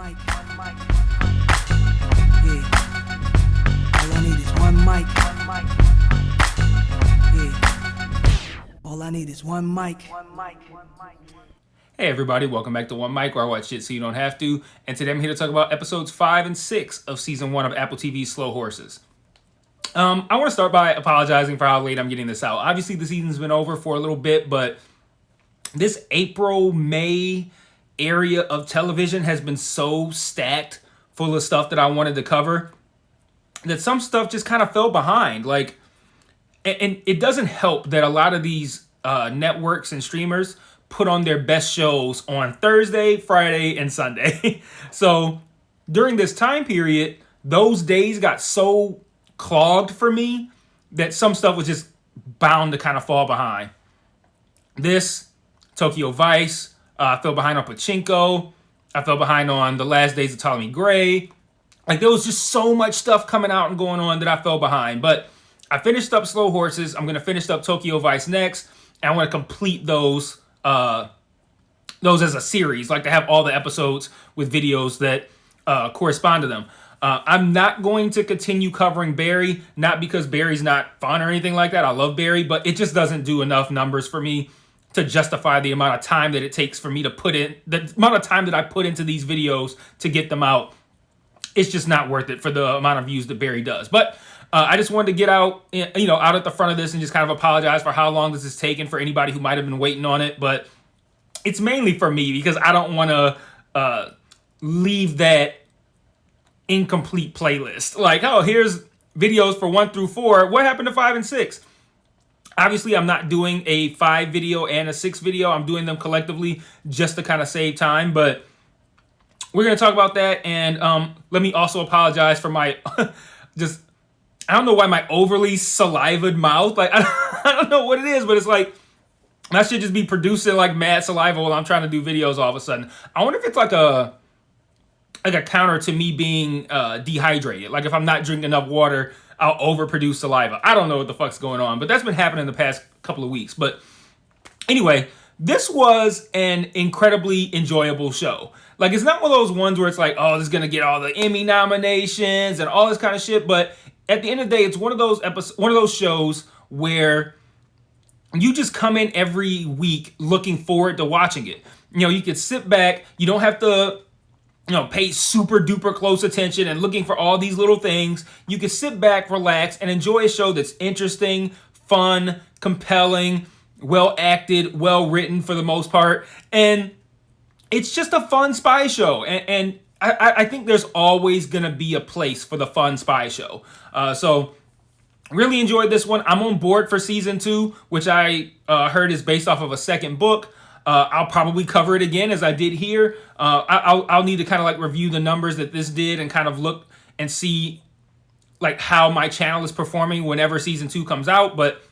mic. Yeah. All I need is one mic. Yeah. All I need is one mic. Hey everybody, welcome back to One Mic, where I watch shit so you don't have to. And today I'm here to talk about episodes 5 and 6 of season 1 of Apple TV's Slow Horses. I want to start by apologizing for how late I'm getting this out. Obviously, the season's been over for a little bit, but this April, May area of television has been so stacked full of stuff that I wanted to cover that some stuff just kind of fell behind. Like, and it doesn't help that a lot of these networks and streamers put on their best shows on Thursday, Friday, and Sunday. So during this time period, those days got so clogged for me that some stuff was just bound to kind of fall behind. This, Tokyo Vice, I fell behind on Pachinko. I fell behind on The Last Days of Ptolemy Gray. Like, there was just so much stuff coming out and going on that I fell behind. But I finished up Slow Horses. I'm going to finish up Tokyo Vice next. And I want to complete those as a series, like to have all the episodes with videos that correspond to them. I'm not going to continue covering Barry, not because Barry's not fun or anything like that. I love Barry, but it just doesn't do enough numbers for me to justify the amount of time that it takes for me to put in, the amount of time that I put into these videos to get them out. It's just not worth it for the amount of views that Barry does. But I just wanted to get out at the front of this and just kind of apologize for how long this has taken for anybody who might have been waiting on it. But it's mainly for me because I don't want to leave that incomplete playlist. Like, oh, here's videos for 1 through 4. What happened to 5 and 6? Obviously, I'm not doing a 5 video and a 6 video. I'm doing them collectively just to kind of save time. But we're going to talk about that. And let me also apologize for my I don't know why my overly salivated mouth. Like, I don't know what it is, but it's like I should just be producing like mad saliva while I'm trying to do videos all of a sudden. I wonder if it's like a counter to me being dehydrated. Like, if I'm not drinking enough water, I'll overproduce saliva. I don't know what the fuck's going on, but that's been happening the past couple of weeks. But anyway, this was an incredibly enjoyable show. Like, it's not one of those ones where it's like, oh, this is gonna get all the Emmy nominations and all this kind of shit. But at the end of the day, it's one of those shows where you just come in every week looking forward to watching it. You could sit back. You don't have to pay super duper close attention and looking for all these little things. You can sit back, relax, and enjoy a show that's interesting, fun, compelling, well acted, well written for the most part. And it's just a fun spy show. And I think there's always going to be a place for the fun spy show. So really enjoyed this one. I'm on board for season 2, which I heard is based off of a second book. I'll probably cover it again as I did here. I'll need to kind of like review the numbers that this did and kind of look and see like how my channel is performing whenever season 2 comes out. But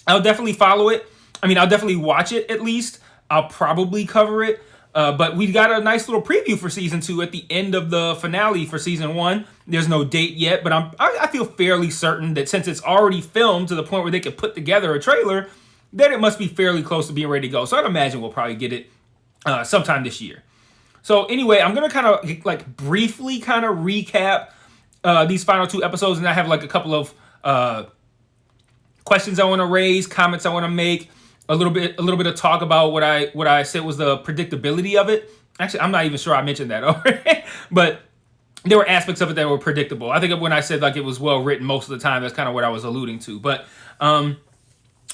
I'll definitely follow it. I mean, I'll definitely watch it at least. I'll probably cover it. But we got a nice little preview for season 2 at the end of the finale for season 1. There's no date yet, but I feel fairly certain that since it's already filmed to the point where they could put together a trailer, that it must be fairly close to being ready to go. So I'd imagine we'll probably get it sometime this year. So anyway, I'm going to kind of like briefly kind of recap these final 2 episodes, and I have like a couple of questions I want to raise, comments I want to make, a little bit of talk about what I said was the predictability of it. Actually, I'm not even sure I mentioned that already, but there were aspects of it that were predictable. I think when I said like it was well written most of the time, that's kind of what I was alluding to. But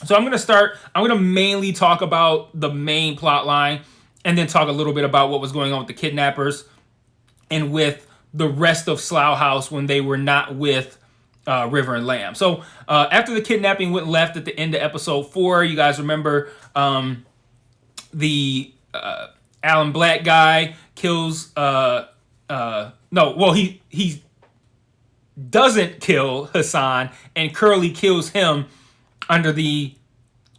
so I'm going to mainly talk about the main plot line and then talk a little bit about what was going on with the kidnappers and with the rest of Slough House when they were not with River and Lamb. So after the kidnapping went left at the end of episode 4, you guys remember the Alan Black guy kills he doesn't kill Hassan, and Curly kills him under the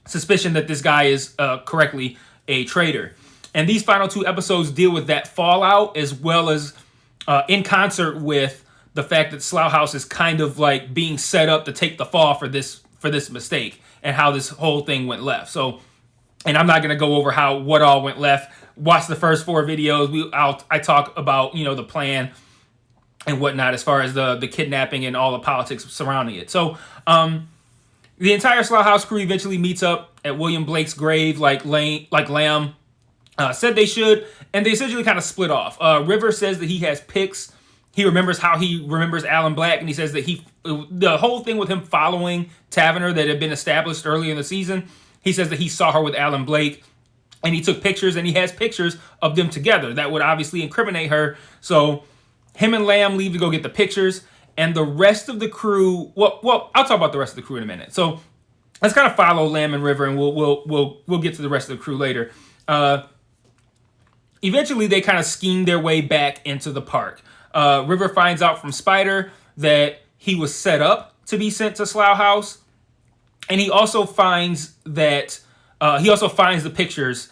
suspicion that this guy is correctly a traitor. And these final 2 episodes deal with that fallout, as well as in concert with the fact that Slough House is kind of like being set up to take the fall for this mistake and how this whole thing went left. So, and I'm not going to go over what all went left, watch the first 4 videos. I talk about, the plan and whatnot as far as the kidnapping and all the politics surrounding it. So the entire Slough House crew eventually meets up at William Blake's grave, like Lamb said they should, and they essentially kind of split off. River says that he has pics. He remembers how he remembers Alan Black, and he says that the whole thing with him following Taverner that had been established earlier in the season, he says that he saw her with Alan Blake, and he took pictures, and he has pictures of them together that would obviously incriminate her. So him and Lamb leave to go get the pictures, and the rest of the crew. Well, I'll talk about the rest of the crew in a minute. So let's kind of follow Lamb and River, and we'll get to the rest of the crew later. Eventually, they kind of scheme their way back into the park. River finds out from Spider that he was set up to be sent to Slough House, and he also finds that the pictures.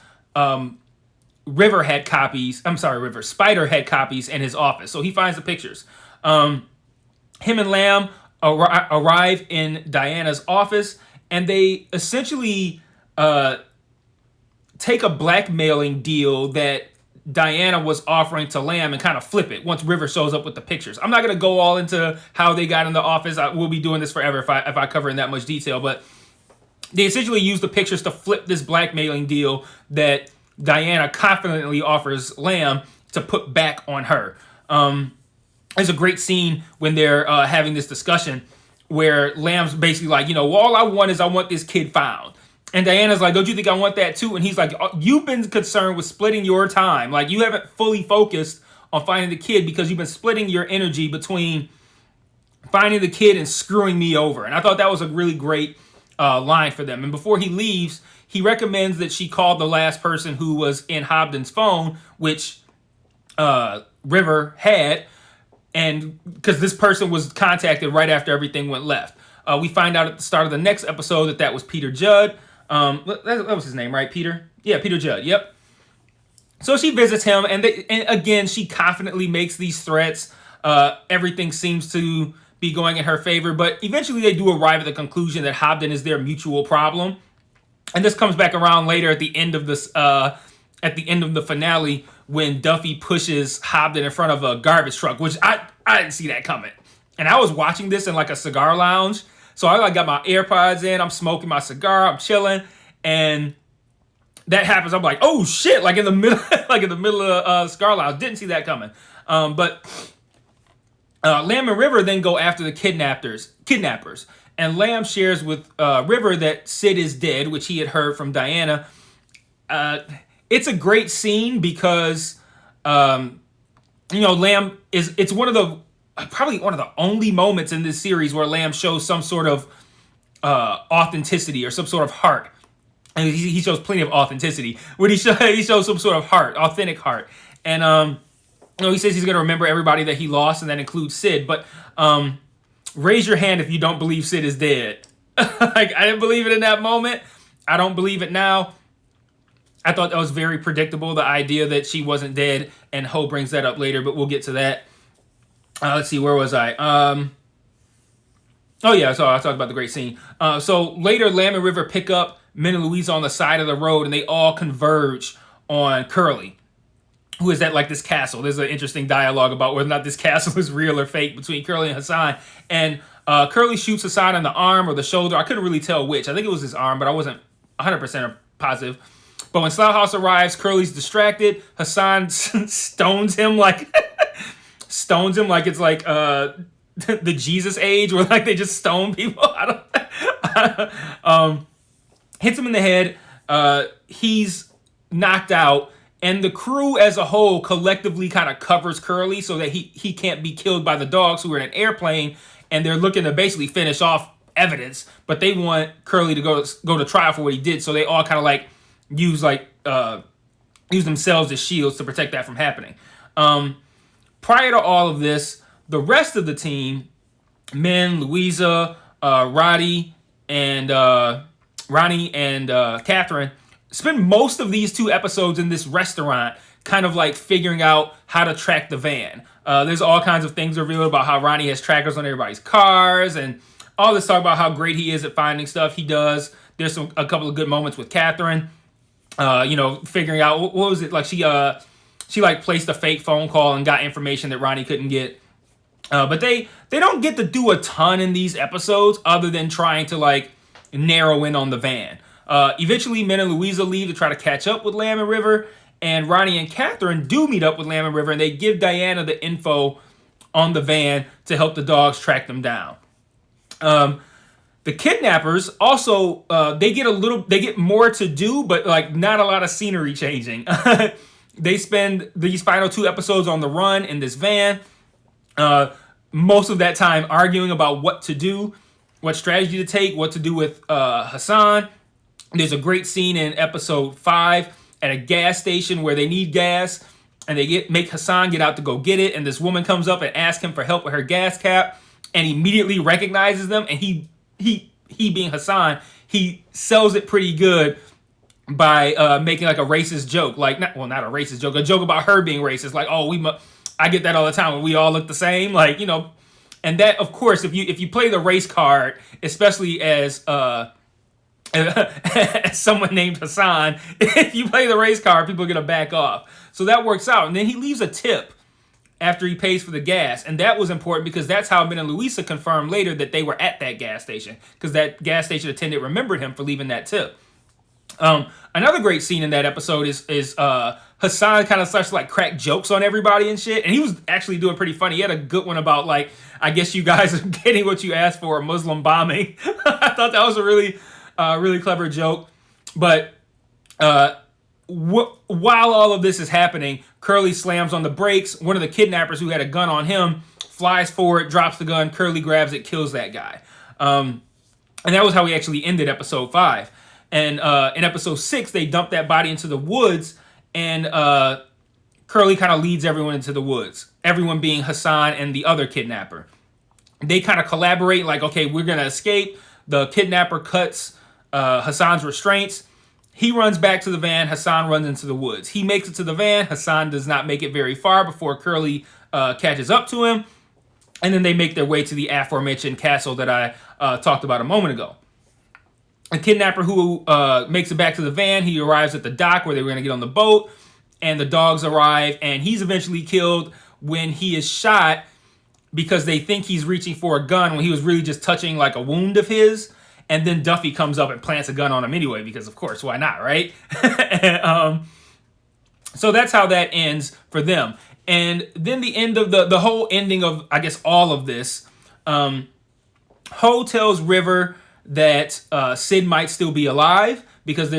River had copies. I'm sorry, River. Spider had copies in his office, so he finds the pictures. Him and Lamb arrive in Diana's office, and they essentially take a blackmailing deal that Diana was offering to Lamb and kind of flip it once River shows up with the pictures. I'm not going to go all into how they got in the office. We'll be doing this forever if I cover in that much detail, but they essentially use the pictures to flip this blackmailing deal that Diana confidently offers Lamb to put back on her. There's a great scene when they're having this discussion where Lamb's basically like, all I want this kid found. And Diana's like, don't you think I want that too? And he's like, you've been concerned with splitting your time. Like, you haven't fully focused on finding the kid because you've been splitting your energy between finding the kid and screwing me over. And I thought that was a really great line for them. And before he leaves, he recommends that she call the last person who was in Hobden's phone, which River had, and because this person was contacted right after everything went left. We find out at the start of the next episode that was Peter Judd. That was his name, right? Peter? Yeah, Peter Judd. Yep. So she visits him, and again, she confidently makes these threats. Everything seems to be going in her favor, but eventually they do arrive at the conclusion that Hobden is their mutual problem. And this comes back around later at the end of this, at the end of the finale, when Duffy pushes Hobden in front of a garbage truck, which I didn't see that coming. And I was watching this in like a cigar lounge. So I got my AirPods in, I'm smoking my cigar, I'm chilling, and that happens. I'm like, oh shit! Like in the middle of cigar lounge. Didn't see that coming. But Lamb and River then go after the kidnappers, and Lamb shares with River that Sid is dead, which he had heard from Diana. It's a great scene because Lamb it's probably one of the only moments in this series where Lamb shows some sort of authenticity or some sort of heart. And he shows plenty of authenticity. When he shows some sort of heart, authentic heart. And he says he's going to remember everybody that he lost, and that includes Sid. But raise your hand if you don't believe Sid is dead. I didn't believe it in that moment. I don't believe it now. I thought that was very predictable, the idea that she wasn't dead, and Ho brings that up later, but we'll get to that. Let's see, where was I? So I talked about the great scene. So later, Lamb and River pick up Min and Louisa on the side of the road, and they all converge on Curly, who is at like this castle. There's an interesting dialogue about whether or not this castle is real or fake between Curly and Hassan. And Curly shoots Hassan in the arm or the shoulder. I couldn't really tell which. I think it was his arm, but I wasn't 100% positive. But when Slough House arrives, Curly's distracted. Hassan stones him like it's like the Jesus age, where like they just stone people. Hits him in the head. He's knocked out, and the crew as a whole collectively kind of covers Curly so that he can't be killed by the dogs who are in an airplane, and they're looking to basically finish off evidence, but they want Curly to go to trial for what he did, so they all kind of like use themselves as shields to protect that from happening. Prior to all of this, the rest of the team, Min, Louisa, Ronnie, and Catherine, spend most of these 2 episodes in this restaurant kind of like figuring out how to track the van. There's all kinds of things revealed about how Ronnie has trackers on everybody's cars, and all this talk about how great he is at finding stuff. He does. There's a couple of good moments with Catherine. figuring out what was it like she like placed a fake phone call and got information that Ronnie couldn't get. But they don't get to do a ton in these episodes other than trying to like narrow in on the van. Eventually, Min and Louisa leave to try to catch up with Lamb and River, and Ronnie and Catherine do meet up with Lamb and River, and they give Diana the info on the van to help the dogs track them down. The kidnappers also they get more to do, but like not a lot of scenery changing. They spend these final 2 episodes on the run in this van. Most of that time arguing about what to do, what strategy to take, what to do with Hassan. There's a great scene in episode 5 at a gas station where they need gas, and they make Hassan get out to go get it, and this woman comes up and asks him for help with her gas cap, and he immediately recognizes them, and he being Hassan, he sells it pretty good by making like a racist joke, like not a racist joke, a joke about her being racist, like, oh, I get that all the time when we all look the same, like, and that, of course, if you play the race card, especially as as someone named Hassan, if you play the race card, people are gonna back off. So that works out, and then he leaves a tip after he pays for the gas, and that was important because that's how Min and Louisa confirmed later that they were at that gas station, because that gas station attendant remembered him for leaving that tip. Another great scene in that episode is Hassan kind of starts to like crack jokes on everybody and shit, and he was actually doing pretty funny. He had a good one about like, I guess you guys are getting what you asked for, Muslim bombing. I thought that was a really clever joke. But while all of this is happening, Curly slams on the brakes. One of the kidnappers who had a gun on him flies forward, drops the gun. Curly grabs it, kills that guy. And that was how we actually ended episode 5. And in episode 6, they dump that body into the woods, and Curly kind of leads everyone into the woods. Everyone being Hassan and the other kidnapper. They kind of collaborate, like, okay, we're going to escape. The kidnapper cuts Hassan's restraints. He runs back to the van. Hassan runs into the woods. He makes it to the van. Hassan does not make it very far before Curly catches up to him. And then they make their way to the aforementioned castle that I talked about a moment ago. A kidnapper who makes it back to the van, he arrives at the dock where they were going to get on the boat, and the dogs arrive, and he's eventually killed when he is shot because they think he's reaching for a gun when he was really just touching like a wound of his, and then Duffy comes up and plants a gun on him anyway because, of course, why not, right? So that's how that ends for them. And then the end of the whole ending of, I guess, all of this, Ho tells River that Sid might still be alive because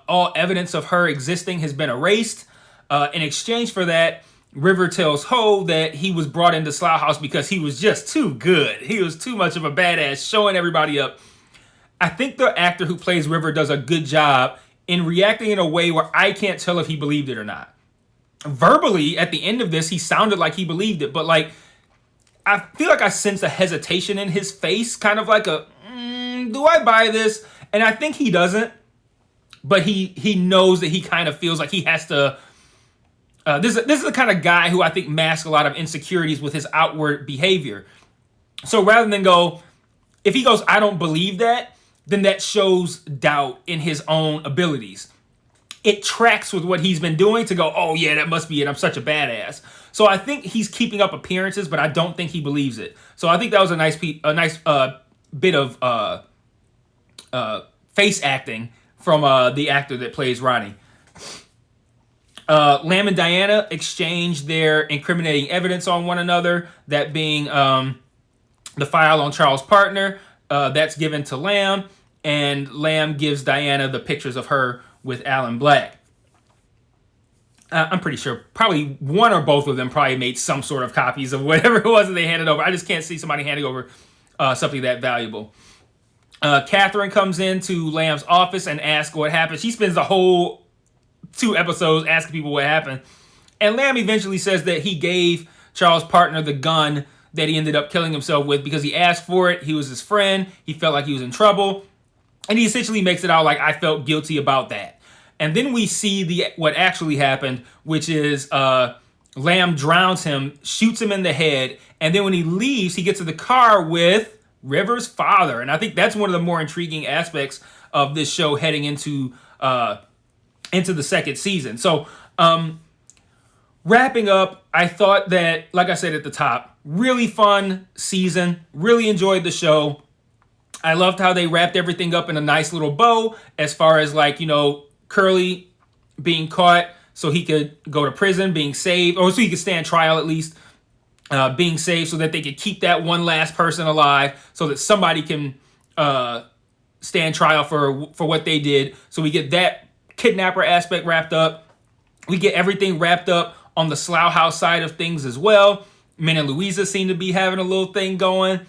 all evidence of her existing has been erased. In exchange for that, River tells Ho that he was brought into Slough House because he was just too good. He was too much of a badass, showing everybody up. I think the actor who plays River does a good job in reacting in a way where I can't tell if he believed it or not. Verbally, at the end of this, he sounded like he believed it, but like, I feel like I sensed a hesitation in his face, kind of like a, do I buy this? And I think he doesn't, but he knows that he kind of feels like he has to. This is the kind of guy who I think masks a lot of insecurities with his outward behavior. So rather than go, if he goes, I don't believe that, then that shows doubt in his own abilities. It tracks with what he's been doing to go, oh yeah, that must be it. I'm such a badass. So I think he's keeping up appearances, but I don't think he believes it. So I think that was a nice bit of face acting from the actor that plays Ronnie. Lamb and Diana exchange their incriminating evidence on one another, that being the file on Charles' partner. That's given to Lamb, and Lamb gives Diana the pictures of her with Alan Black. I'm pretty sure probably one or both of them probably made some sort of copies of whatever it was that they handed over. I just can't see somebody handing over something that valuable. Catherine comes into Lamb's office and asks what happened. She spends the whole 2 episodes asking people what happened. And Lamb eventually says that he gave Charles' partner the gun that he ended up killing himself with because he asked for it. He was his friend. He felt like he was in trouble. And he essentially makes it out like, I felt guilty about that. And then we see what actually happened, which is Lamb drowns him, shoots him in the head, and then when he leaves, he gets to the car with River's father. And I think that's one of the more intriguing aspects of this show heading into into the second season. So wrapping up, I thought that, like I said at the top, really fun season. Really enjoyed the show. I loved how they wrapped everything up in a nice little bow as far as like, Curly being caught so he could go to prison, being saved, or so he could stand trial at least, being saved so that they could keep that one last person alive so that somebody can stand trial for what they did. So we get that kidnapper aspect wrapped up. We get everything wrapped up on the Slough House side of things as well. Min and Louisa seem to be having a little thing going.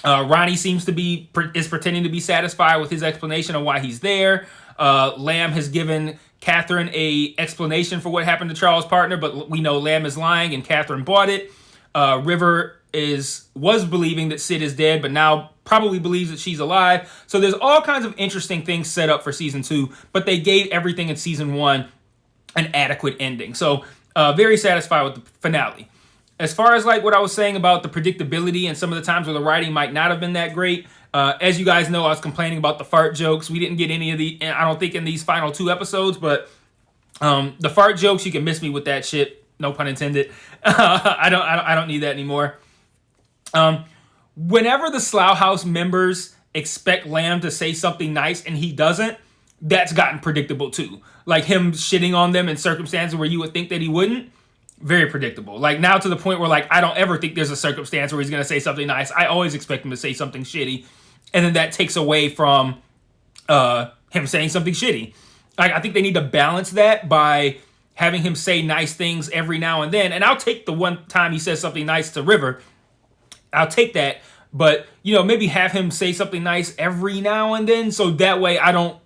Ronnie is pretending to be satisfied with his explanation of why he's there. Lamb has given Catherine a explanation for what happened to Charles' partner, but we know Lamb is lying and Catherine bought it. River was believing that Sid is dead, but now probably believes that she's alive. So there's all kinds of interesting things set up for season 2, but they gave everything in season 1 an adequate ending. So very satisfied with the finale. As far as like what I was saying about the predictability and some of the times where the writing might not have been that great, as you guys know, I was complaining about the fart jokes. We didn't get any of the, I don't think, in these final 2 episodes, but the fart jokes, you can miss me with that shit. No pun intended. I don't need that anymore. Whenever the Slough House members expect Lamb to say something nice and he doesn't, that's gotten predictable too. Like him shitting on them in circumstances where you would think that he wouldn't. Very predictable. Like now to the point where like I don't ever think there's a circumstance where he's going to say something nice. I always expect him to say something shitty. And then that takes away from him saying something shitty. Like I think they need to balance that by having him say nice things every now and then. And I'll take the one time he says something nice to River. I'll take that. But, maybe have him say something nice every now and then. So that way I don't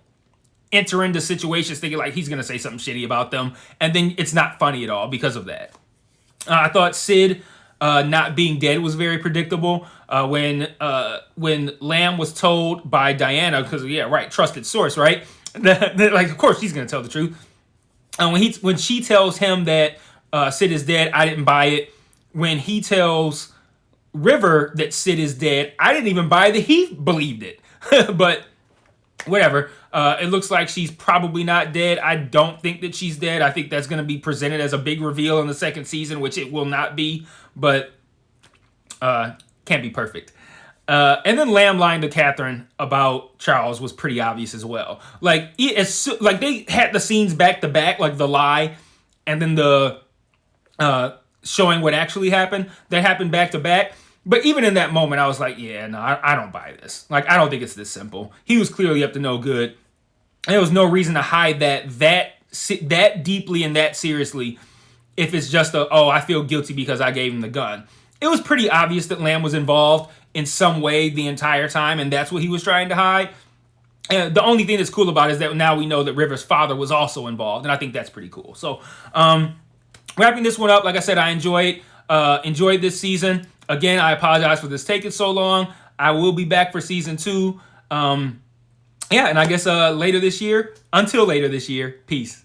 enter into situations thinking like he's going to say something shitty about them. And then it's not funny at all because of that. I thought Sid not being dead was very predictable. When Lamb was told by Diana, because, trusted source, right? Like, of course she's going to tell the truth. When she tells him that Sid is dead, I didn't buy it. When he tells River that Sid is dead, I didn't even buy that he believed it. But whatever. It looks like she's probably not dead. I don't think that she's dead. I think that's going to be presented as a big reveal in the second season, which it will not be. But can't be perfect. And then Lamb lying to Catherine about Charles was pretty obvious as well. Like they had the scenes back to back, like the lie and then the showing what actually happened. That happened back to back. But even in that moment, I was like, yeah, no, I don't buy this. Like, I don't think it's this simple. He was clearly up to no good. And there was no reason to hide that deeply and that seriously if it's just I feel guilty because I gave him the gun. It was pretty obvious that Lamb was involved in some way the entire time, and that's what he was trying to hide. And the only thing that's cool about it is that now we know that River's father was also involved, and I think that's pretty cool. So, wrapping this one up, like I said, I enjoyed this season. Again, I apologize for this taking so long. I will be back for season 2. And I guess until later this year, peace.